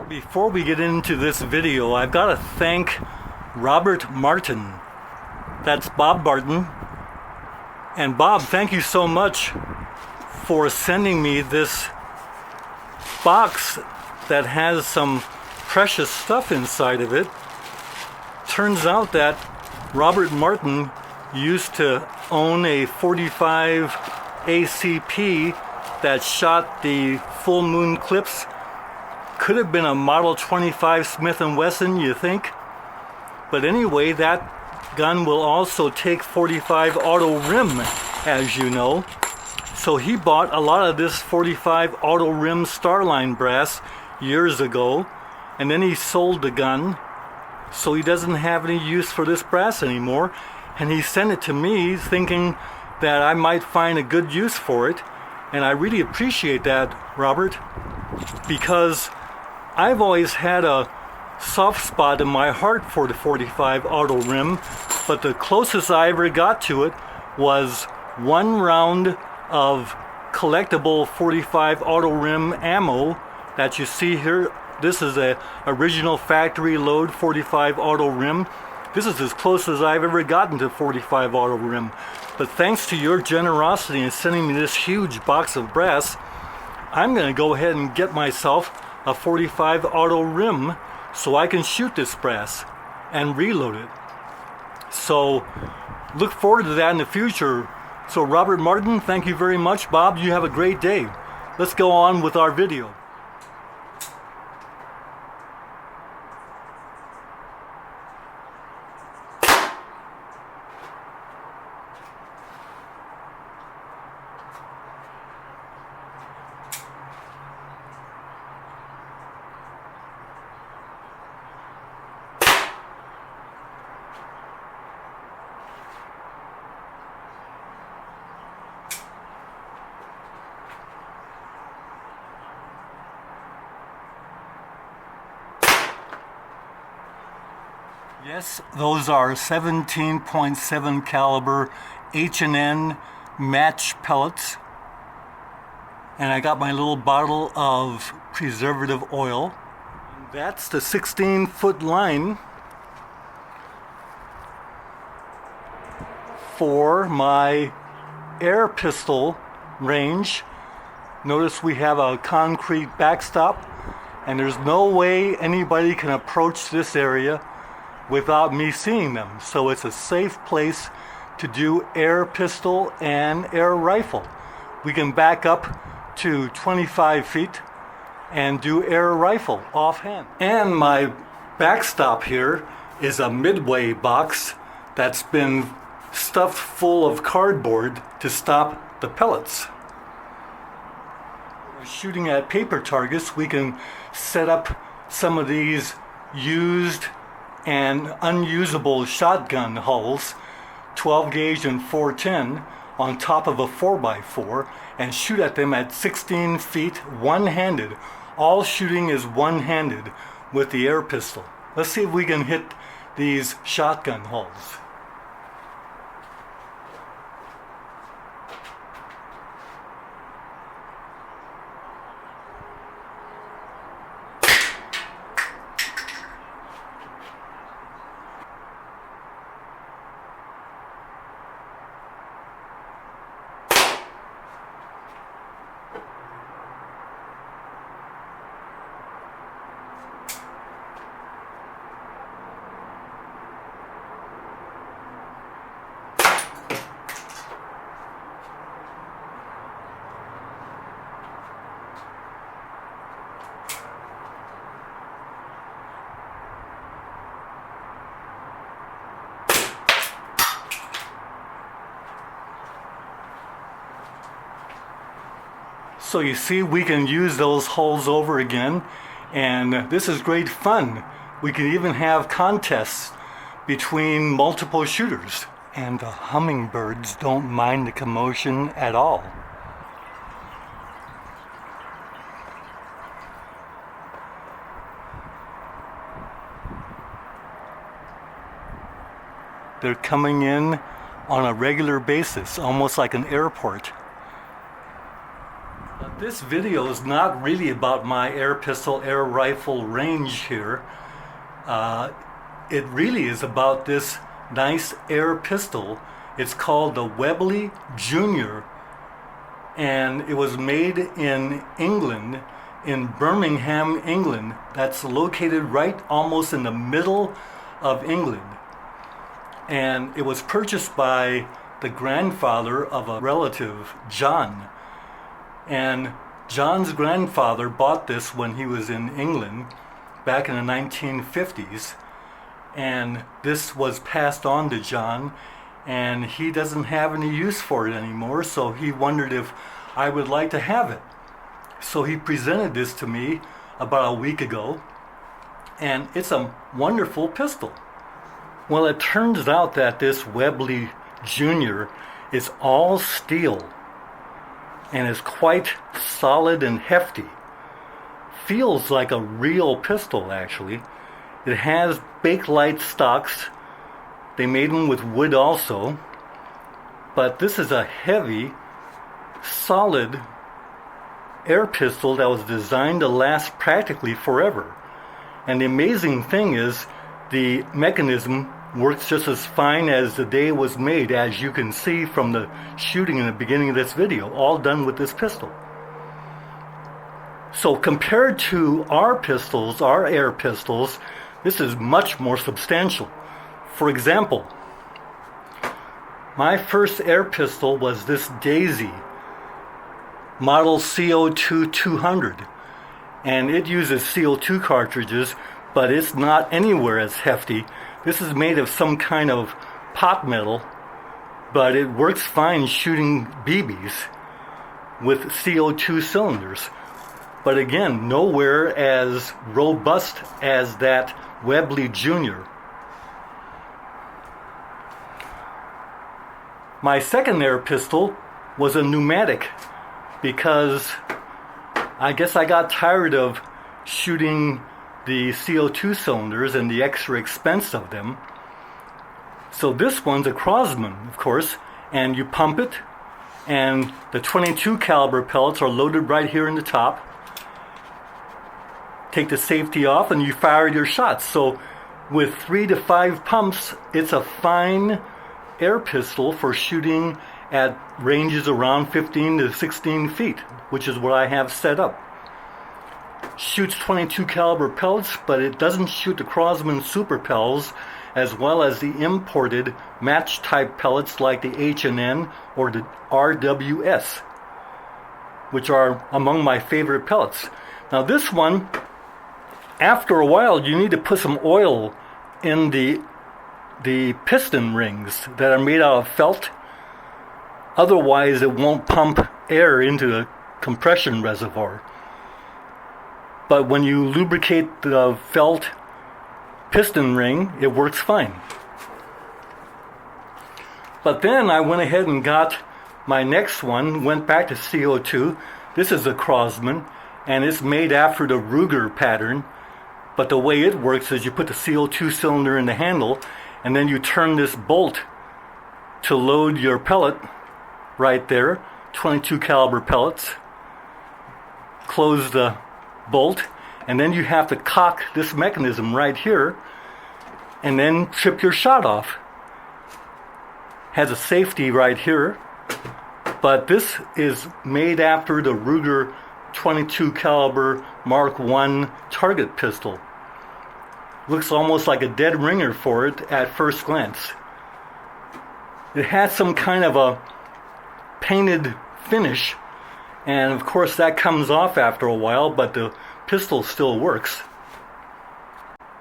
Before we get into this video, I've got to thank Robert Martin. That's Bob Barton. And Bob, thank you so much for sending me this box that has some precious stuff inside of it. Turns out that Robert Martin used to own a .45 ACP that shot the full moon clips. Could have been a Model 25 Smith & Wesson, you think? But anyway, that gun will also take .45 auto rim, as you know. So he bought a lot of this .45 auto rim Starline brass years ago, and then he sold the gun, so he doesn't have any use for this brass anymore. And he sent it to me thinking that I might find a good use for it. And I really appreciate that, Robert, because I've always had a soft spot in my heart for the .45 auto rim, but the closest I ever got to it was one round of collectible .45 auto rim ammo that you see here. This is a original factory load .45 auto rim. This is as close as I've ever gotten to .45 auto rim. But thanks to your generosity in sending me this huge box of brass, I'm going to go ahead and get myself a .45 auto rim so I can shoot this brass and reload it. So look forward to that in the future. So Robert Martin, thank you very much. Bob, you have a great day. Let's go on with our video. Yes, those are 17.7 caliber H&N match pellets. And I got my little bottle of preservative oil. And that's the 16-foot line for my air pistol range. Notice we have a concrete backstop, and there's no way anybody can approach this area without me seeing them. So it's a safe place to do air pistol and air rifle. We can back up to 25 feet and do air rifle offhand. And my backstop here is a Midway box that's been stuffed full of cardboard to stop the pellets. Shooting at paper targets, we can set up some of these used and unusable shotgun hulls, 12 gauge and 410, on top of a 4x4 and shoot at them at 16 feet one-handed. All shooting is one-handed with the air pistol. Let's see if we can hit these shotgun hulls. So you see, we can use those holes over again, and this is great fun. We can even have contests between multiple shooters, and the hummingbirds don't mind the commotion at all. They're coming in on a regular basis, almost like an airport. This video is not really about my air pistol, air rifle range here. It really is about this nice air pistol. It's called the Webley Junior, and it was made in England, in Birmingham, England. That's located right almost in the middle of England. And it was purchased by the grandfather of a relative, John. And John's grandfather bought this when he was in England back in the 1950s. And this was passed on to John, and he doesn't have any use for it anymore, so he wondered if I would like to have it. So he presented this to me about a week ago, and it's a wonderful pistol. Well, it turns out that this Webley Jr. is all steel and is quite solid and hefty. Feels like a real pistol, actually. It has Bakelite stocks. They made them with wood also. But this is a heavy, solid air pistol that was designed to last practically forever. And the amazing thing is, the mechanism works just as fine as the day it was made, as you can see from the shooting in the beginning of this video, all done with this pistol. So compared to our pistols, our air pistols, this is much more substantial. For example, my first air pistol was this Daisy, model CO2 200, and it uses CO2 cartridges, but it's not anywhere as hefty. This is made of some kind of pot metal, but it works fine shooting BBs with CO2 cylinders. But again, nowhere as robust as that Webley Jr. My second air pistol was a pneumatic, because I guess I got tired of shooting the CO2 cylinders and the extra expense of them. So this one's a Crossman, of course, and you pump it, and the 22 caliber pellets are loaded right here in the top. Take the safety off and you fire your shots. So with 3 to 5 pumps, it's a fine air pistol for shooting at ranges around 15 to 16 feet, which is what I have set up. Shoots 22 caliber pellets, but it doesn't shoot the Crossman Super Pels, as well as the imported match type pellets like the H&N or the RWS, which are among my favorite pellets. Now this one, after a while, you need to put some oil in the piston rings that are made out of felt. Otherwise, it won't pump air into the compression reservoir. But when you lubricate the felt piston ring, it works fine. But then I went ahead and got my next one, went back to CO2. This is a Crossman, and it's made after the Ruger pattern. But the way it works is you put the CO2 cylinder in the handle, and then you turn this bolt to load your pellet right there, 22 caliber pellets. Close the bolt, and then you have to cock this mechanism right here, and then trip your shot off. Has a safety right here, but this is made after the Ruger 22 caliber Mark I target pistol. Looks almost like a dead ringer for it at first glance. It has some kind of a painted finish, and of course that comes off after a while, but the pistol still works.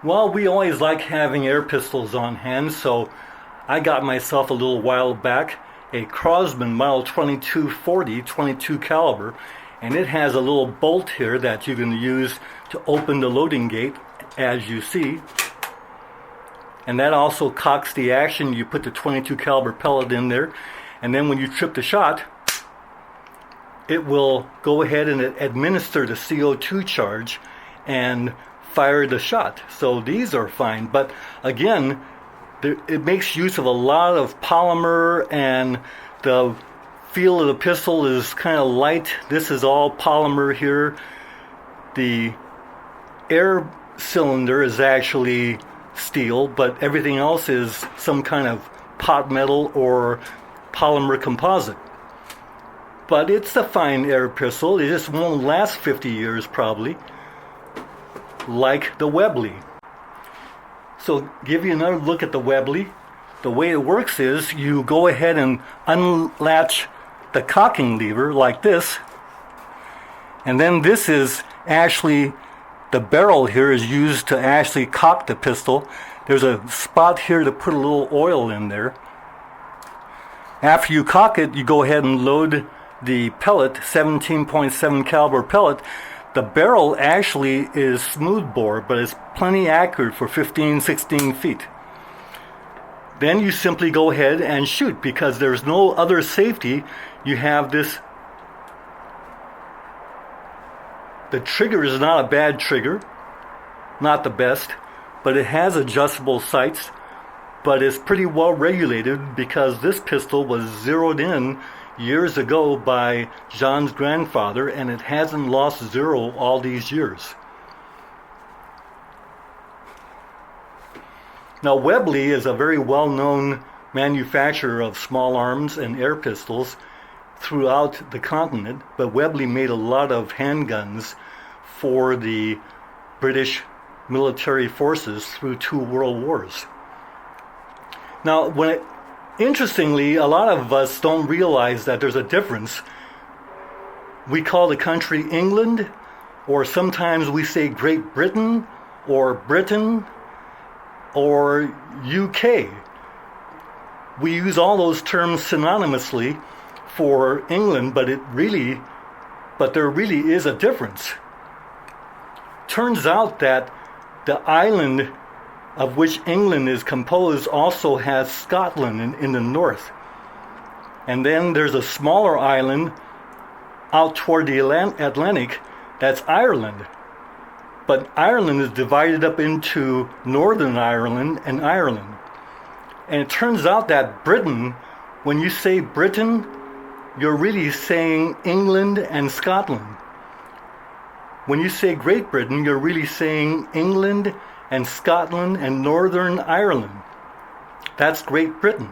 Well, we always like having air pistols on hand, so I got myself a little while back a Crossman model 2240 22 caliber, and it has a little bolt here that you can use to open the loading gate, as you see. And that also cocks the action. You put the 22 caliber pellet in there, and then when you trip the shot, it will go ahead and administer the CO2 charge and fire the shot. So these are fine, but again, it makes use of a lot of polymer, and the feel of the pistol is kind of light. This is all polymer here. The air cylinder is actually steel, but everything else is some kind of pot metal or polymer composite. But it's a fine air pistol. It just won't last 50 years probably, like the Webley. So give you another look at the Webley. The way it works is you go ahead and unlatch the cocking lever like this, and then this is actually, the barrel here is used to actually cock the pistol. There's a spot here to put a little oil in there. After you cock it, you go ahead and load the pellet, 17.7 caliber pellet. The barrel actually is smooth bore, but it's plenty accurate for 15, 16 feet. Then you simply go ahead and shoot, because there's no other safety. You have this. The trigger is not a bad trigger, not the best, but it has adjustable sights, but it's pretty well regulated because this pistol was zeroed in years ago by John's grandfather, and it hasn't lost zero all these years. Now, Webley is a very well-known manufacturer of small arms and air pistols throughout the continent, but Webley made a lot of handguns for the British military forces through 2 world wars. Now, interestingly, a lot of us don't realize that there's a difference. We call the country England, or sometimes we say Great Britain, or Britain, or UK. We use all those terms synonymously for England, but there really is a difference. Turns out that the island of which England is composed also has Scotland in the north. And then there's a smaller island out toward the Atlantic, that's Ireland. But Ireland is divided up into Northern Ireland and Ireland. And it turns out that Britain, when you say Britain, you're really saying England and Scotland. When you say Great Britain, you're really saying England and Scotland and Northern Ireland. That's Great Britain.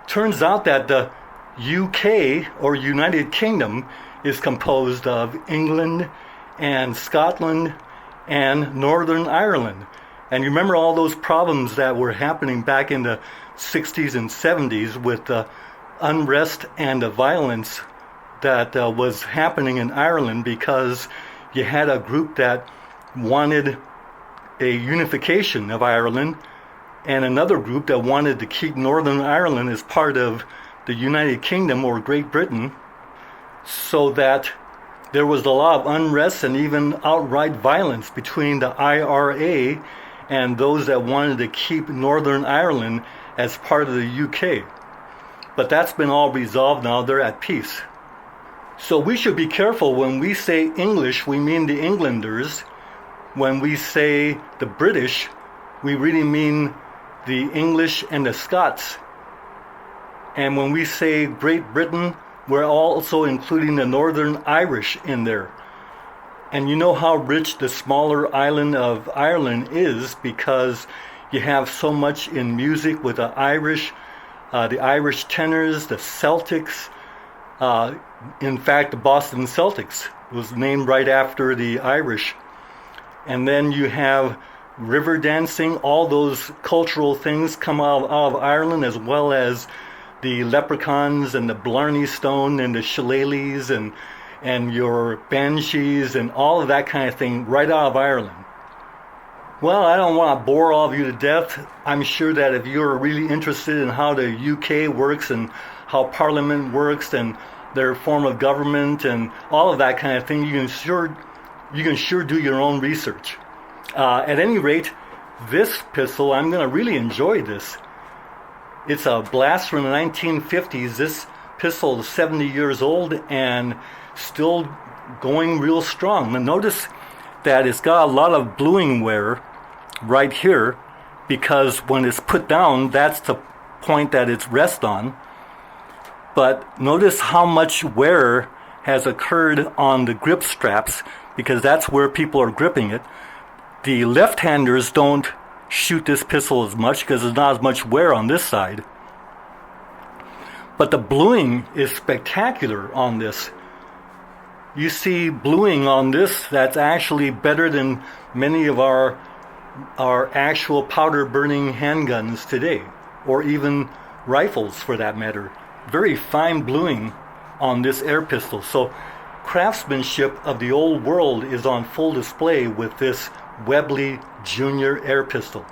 Turns out that the UK, or United Kingdom, is composed of England and Scotland and Northern Ireland. And you remember all those problems that were happening back in the 60s and 70s with the unrest and the violence that was happening in Ireland, because you had a group that wanted a unification of Ireland and another group that wanted to keep Northern Ireland as part of the United Kingdom or Great Britain, so that there was a lot of unrest and even outright violence between the IRA and those that wanted to keep Northern Ireland as part of the UK. But that's been all resolved now. They're at peace. So we should be careful when we say English, we mean the Englanders. When we say the British, we really mean the English and the Scots. And when we say Great Britain, we're also including the Northern Irish in there. And you know how rich the smaller island of Ireland is, because you have so much in music with the Irish tenors, the Celtics. In fact, the Boston Celtics was named right after the Irish. And then you have river dancing. All those cultural things come out of Ireland, as well as the leprechauns and the Blarney Stone and the shillelaghs and your banshees and all of that kind of thing right out of Ireland. Well, I don't want to bore all of you to death. I'm sure that if you're really interested in how the UK works and how Parliament works and their form of government and all of that kind of thing, you can sure do your own research. At any rate, this pistol, I'm going to really enjoy this. It's a blast from the 1950s. This pistol is 70 years old and still going real strong. Now notice that it's got a lot of bluing wear right here, because when it's put down, that's the point that it's rests on. But notice how much wear has occurred on the grip straps, because that's where people are gripping it. The left-handers don't shoot this pistol as much because there's not as much wear on this side. But the bluing is spectacular on this. You see bluing on this that's actually better than many of our actual powder burning handguns today, or even rifles for that matter. Very fine bluing on this air pistol. So craftsmanship of the old world is on full display with this Webley Junior Air Pistol.